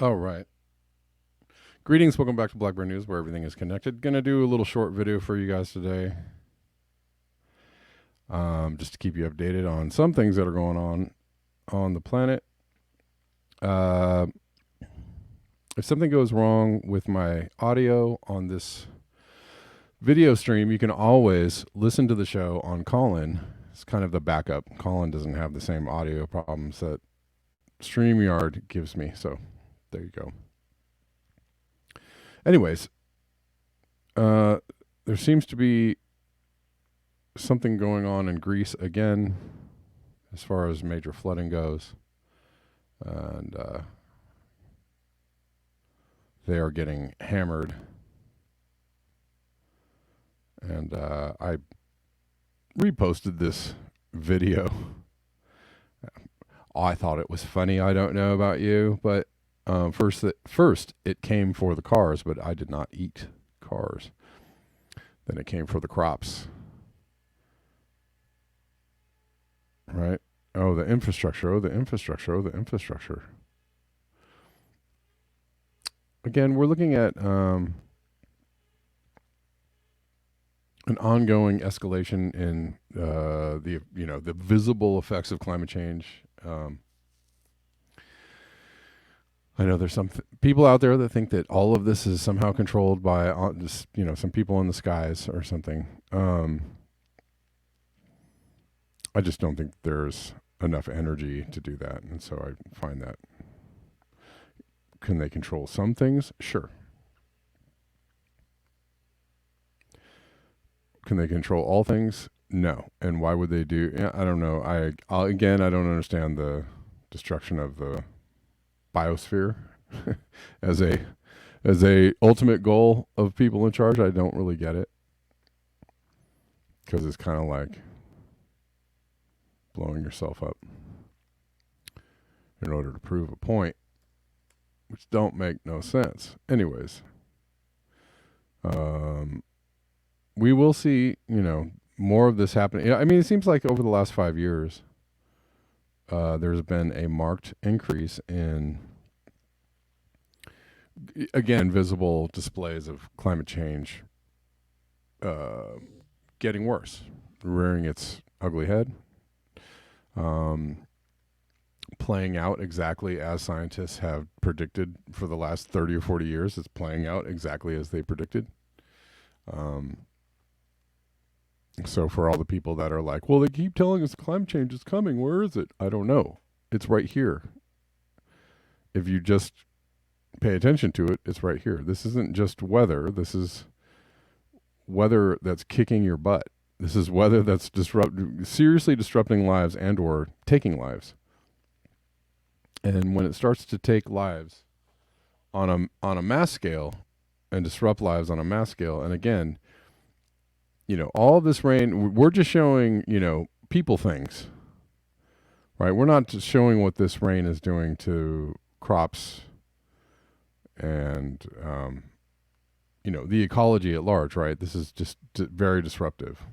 All right. Greetings. Welcome back to Blackbird News, where everything is connected. Gonna do a little short video for you guys today, just to keep you updated on some things that are going on the planet. Uh, if something goes wrong with my audio on this video stream, you can always listen to the show on Callin. It's kind of the backup. Callin doesn't have the same audio problems that StreamYard gives me, so there you go. Anyways, there seems to be something going on in Greece again, as far as major flooding goes, and they are getting hammered. And I reposted this video. I thought it was funny. I don't know about you, but first it came for the cars, but I did not eat cars. Then it came for the crops. Right? Oh, the infrastructure. Oh, the infrastructure. Oh, the infrastructure. Again, we're looking at an ongoing escalation in the visible effects of climate change. I know there's some people out there that think that all of this is somehow controlled by some people in the skies or something. I just don't think there's enough energy to do that, and so I find that, can they control some things? Sure. Can they control all things? No. And why would they do? I don't know. I don't understand the destruction of the biosphere as a ultimate goal of people in charge. I don't really get it, because it's kind of like blowing yourself up in order to prove a point, which don't make no sense. Anyways, we will see, more of this happening. I mean, it seems like over the last 5 years, there's been a marked increase in, again, visible displays of climate change getting worse, rearing its ugly head, playing out exactly as scientists have predicted for the last 30 or 40 years. It's playing out exactly as they predicted. So for all the people that are like, well, they keep telling us climate change is coming, where is it? I don't know. It's right here. If you just pay attention to it, it's right here. This isn't just weather. This is weather that's kicking your butt. This is weather that's seriously disrupting lives and or taking lives. And when it starts to take lives on a mass scale and disrupt lives on a mass scale, and again, all this rain, we're just showing, people things, right? We're not just showing what this rain is doing to crops and, the ecology at large, right? This is just very disruptive,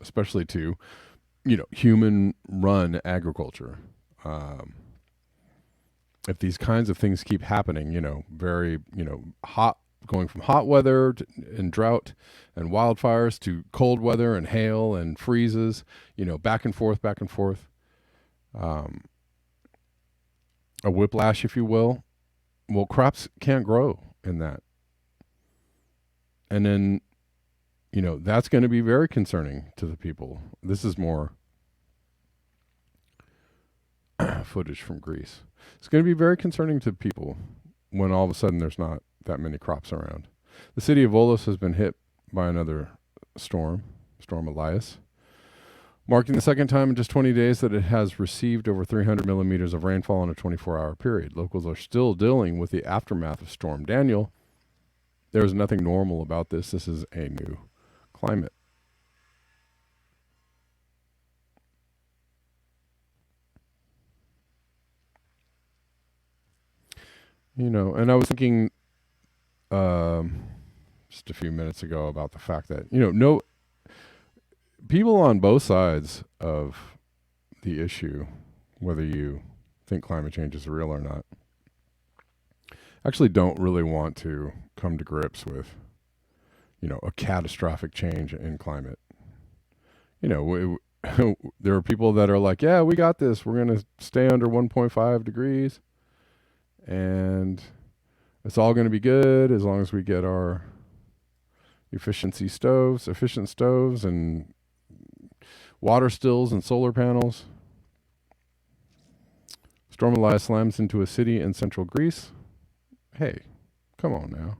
especially to, human-run agriculture. If these kinds of things keep happening, very, hot, going from hot weather and drought and wildfires to cold weather and hail and freezes, back and forth, a whiplash, if you will. Well, crops can't grow in that. And then, that's going to be very concerning to the people. This is more footage from Greece. It's going to be very concerning to people when all of a sudden there's not that many crops around. The city of Volos has been hit by another Storm Elias, marking the second time in just 20 days that it has received over 300 millimeters of rainfall in a 24-hour period. Locals are still dealing with the aftermath of Storm Daniel. There is nothing normal about this. This is a new climate. And I was thinking just a few minutes ago about the fact that, no people on both sides of the issue, whether you think climate change is real or not. Actually don't really want to come to grips with, a catastrophic change in climate. There are people that are like, yeah, we got this. We're going to stay under 1.5 degrees and it's all going to be good as long as we get our efficient stoves and water stills and solar panels. Storm Elias slams into a city in central Greece. Hey, come on now.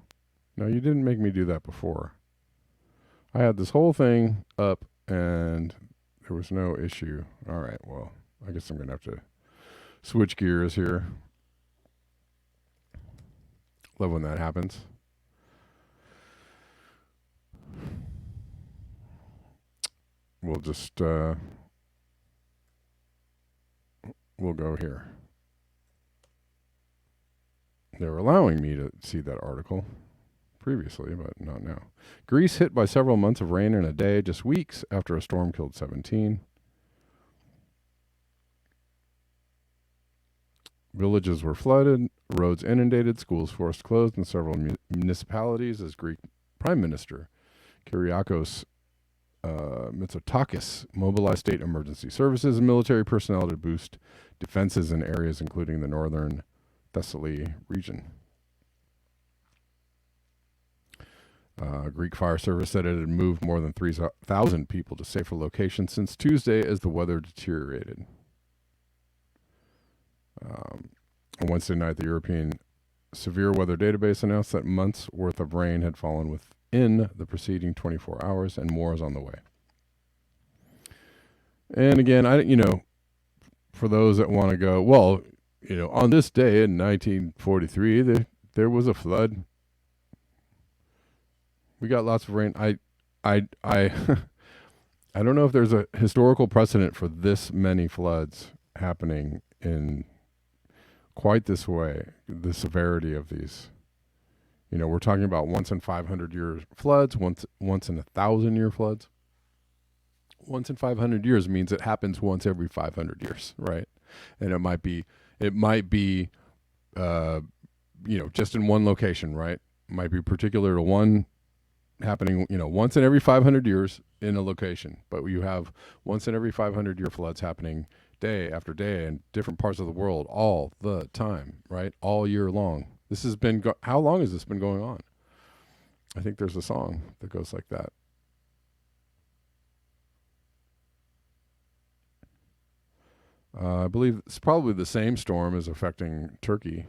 No, you didn't make me do that before. I had this whole thing up and there was no issue. All right, well, I guess I'm going to have to switch gears here. Love when that happens. We'll just, we'll go here. They're allowing me to see that article previously, but not now. Greece hit by several months of rain in a day, just weeks after a storm killed 17. Villages were flooded, roads inundated, schools forced closed in several municipalities as Greek Prime Minister Kyriakos Mitsotakis mobilized state emergency services and military personnel to boost defenses in areas including the northern Thessaly region. Greek fire service said it had moved more than 3,000 people to safer locations since Tuesday as the weather deteriorated. On Wednesday night, the European Severe Weather Database announced that months' worth of rain had fallen within the preceding 24 hours, and more is on the way. And again, for those that want to go, well, on this day in 1943, there was a flood. We got lots of rain. I don't know if there's a historical precedent for this many floods happening in quite this way, the severity of these. We're talking about once in 500 year floods, once in 1,000 year floods. Once in 500 years means it happens once every 500 years, right? And it might be, just in one location, right? It might be particular to one happening, once in every 500 years in a location, but you have once in every 500 year floods happening day after day in different parts of the world all the time, right? All year long. This has been, how long has this been going on? I think there's a song that goes like that. I believe it's probably the same storm is affecting Turkey.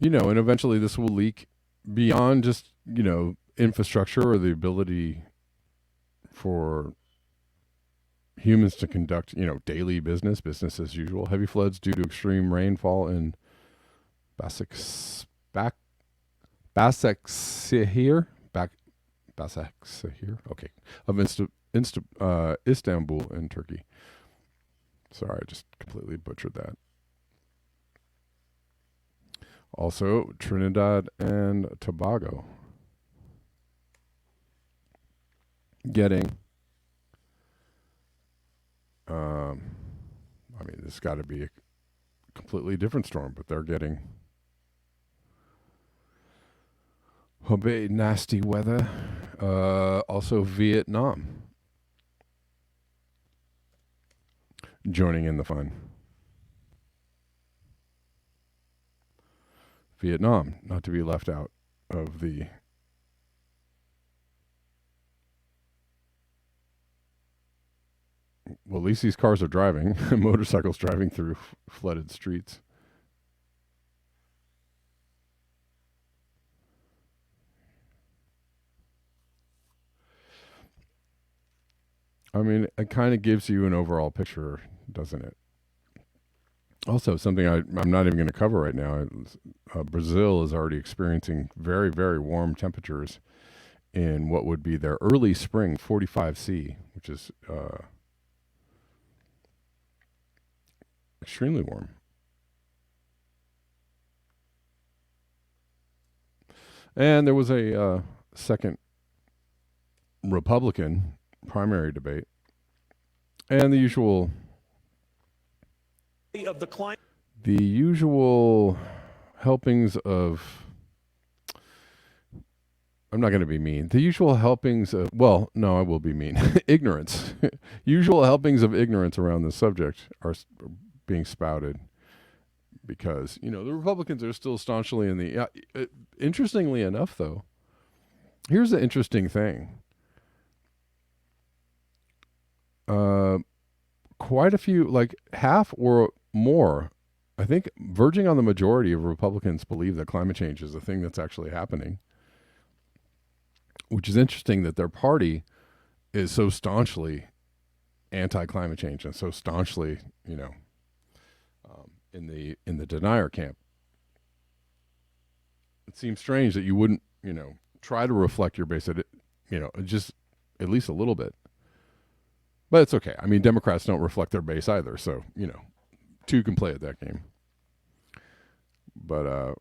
And eventually this will leak beyond just, infrastructure or the ability for humans to conduct, daily business as usual. Heavy floods due to extreme rainfall in Basaksehir of Istanbul in Turkey. Sorry, I just completely butchered that. Also, Trinidad and Tobago getting, this has got to be a completely different storm, but they're getting nasty weather. Also, Vietnam joining in the fun. Vietnam, not to be left out of the well, at least these cars are driving, motorcycles driving through flooded streets. It kind of gives you an overall picture, doesn't it? Also, something I'm not even going to cover right now. Brazil is already experiencing very, very warm temperatures in what would be their early spring 45°C, which is extremely warm. And there was a second Republican primary debate, and the usual helpings of, I'm not going to be mean. The usual helpings of, well, no, I will be mean. Ignorance. Usual helpings of ignorance around this subject are being spouted because, the Republicans are still staunchly in the, interestingly enough, though, here's the interesting thing. Quite a few, like half or more, I think verging on the majority of Republicans believe that climate change is a thing that's actually happening. Which is interesting that their party is so staunchly anti-climate change and so staunchly, in the denier camp. It seems strange that you wouldn't, try to reflect your base at it, just at least a little bit. But it's okay. I mean, Democrats don't reflect their base either, so two can play at that game. But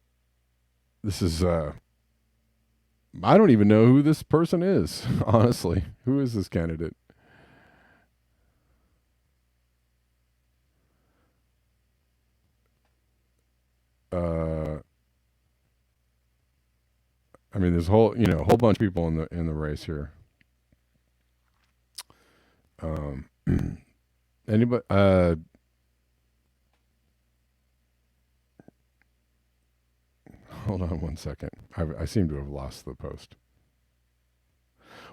this is. I don't even know who this person is, honestly. Who is this candidate? I mean, there's a whole bunch of people in the race here. Anybody? Hold on one second. I seem to have lost the post.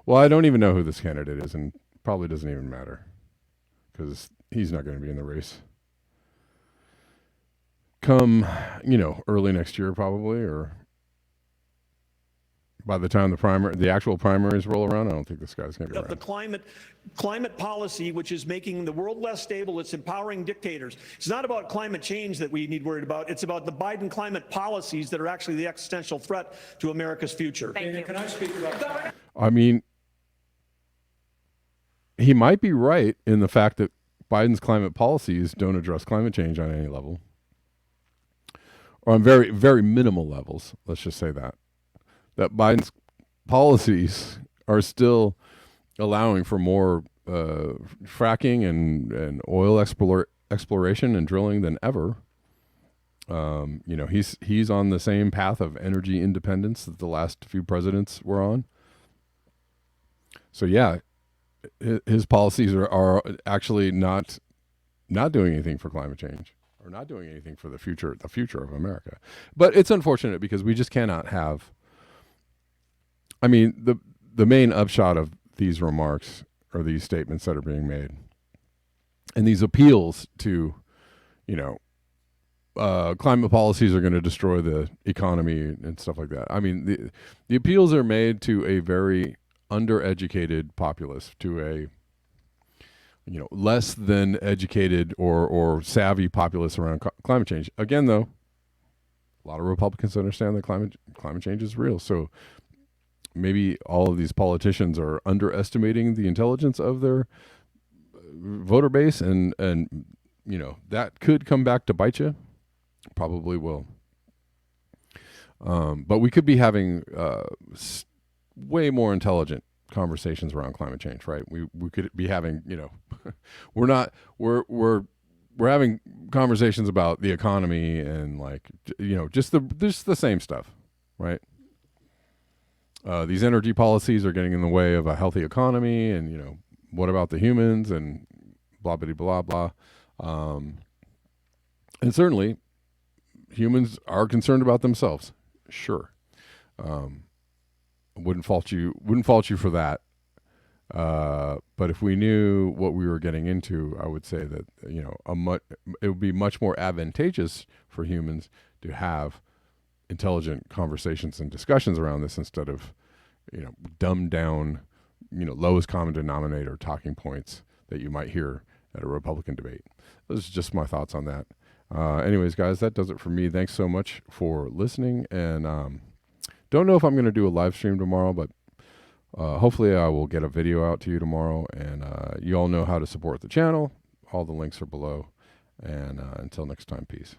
Well, I don't even know who this candidate is, and probably doesn't even matter because he's not going to be in the race. Come, early next year probably, or by the time the actual primaries roll around, I don't think this guy's going to be around. The climate policy, which is making the world less stable, it's empowering dictators. It's not about climate change that we need worried about. It's about the Biden climate policies that are actually the existential threat to America's future. Thank you. Can I speak about that? I mean, he might be right in the fact that Biden's climate policies don't address climate change on any level, or on very, very minimal levels. Let's just say that Biden's policies are still allowing for more fracking and oil exploration and drilling than ever. He's on the same path of energy independence that the last few presidents were on. So yeah, his policies are actually not doing anything for climate change, or not doing anything for the future of America. But it's unfortunate because we just cannot have. I mean, the main upshot of these remarks or these statements that are being made, and these appeals to, climate policies are going to destroy the economy and stuff like that. I mean, the appeals are made to a very undereducated populace, to a less than educated or savvy populace around climate change. Again, though, a lot of Republicans understand that climate change is real. So maybe all of these politicians are underestimating the intelligence of their voter base, and that could come back to bite you. Probably will. But we could be having way more intelligent conversations around climate change, right? We could be having, we're having conversations about the economy and just the same stuff, right? These energy policies are getting in the way of a healthy economy, and what about the humans, and blah blah blah blah. And certainly, humans are concerned about themselves. Sure, wouldn't fault you for that. But if we knew what we were getting into, I would say that it would be much more advantageous for humans to have intelligent conversations and discussions around this instead of dumbed down lowest common denominator talking points that you might hear at a Republican debate. Those are just my thoughts on that. Anyways, guys, that does it for me. Thanks so much for listening, and don't know if I'm going to do a live stream tomorrow, but hopefully I will get a video out to you tomorrow, and you all know how to support the channel. All the links are below, and until next time, peace.